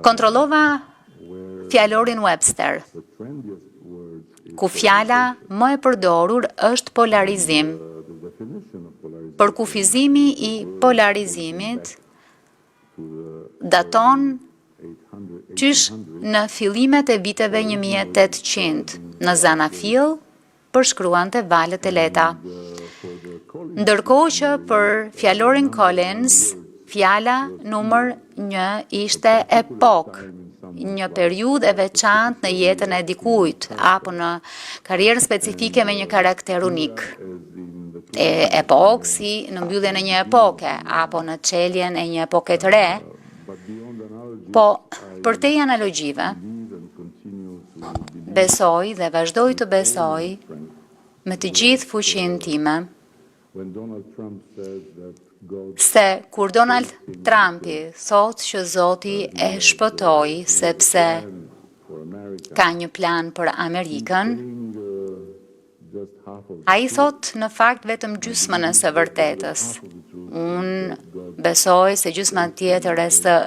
Kontrollova fjalorin Webster, ku fjala më e përdorur është polarizim. Përkufizimi I polarizimit daton qysh në fillimet e viteve 1800, në Zanafill përshkruante valët e leta. Ndërkohë që për fjalorin Collins, fjala numër 1 ishte epok, një periudhë e veçantë në jetën e dikujt, apo në karrierën specifike me një karakter unik. Epok si në mbylljen e një epoke, apo në çeljen e një epoke të re, po përtej analogjive, besoj dhe vazhdoj të besoj me të gjithë fuqinë time se kur Donald Trumpi thot që Zoti e shpëtoi sepse ka një plan për Amerikën, ai thot në fakt vetëm gjysmën e së vërtetës. Unë besoj se gjysma tjetër e së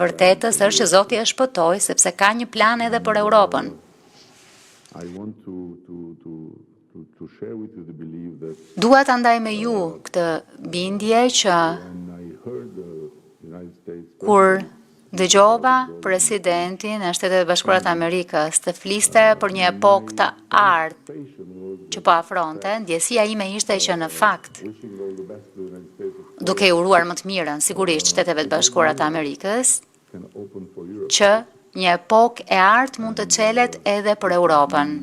vërtetës është që Zoti e shpëtoi sepse ka një plan edhe për Europën. Dua ta ndaj me ju këtë bindje që kur dëgjova presidentin e Shtetet Bashkuara të Amerikës të fliste për një epokë të ardhë që po afronte, ndjesia ime ishte që në fakt, duke I uruar më të mirën, sigurisht Shteteve të Bashkuara të Amerikës, që një epokë e ardhë mund të çelet edhe për Europën.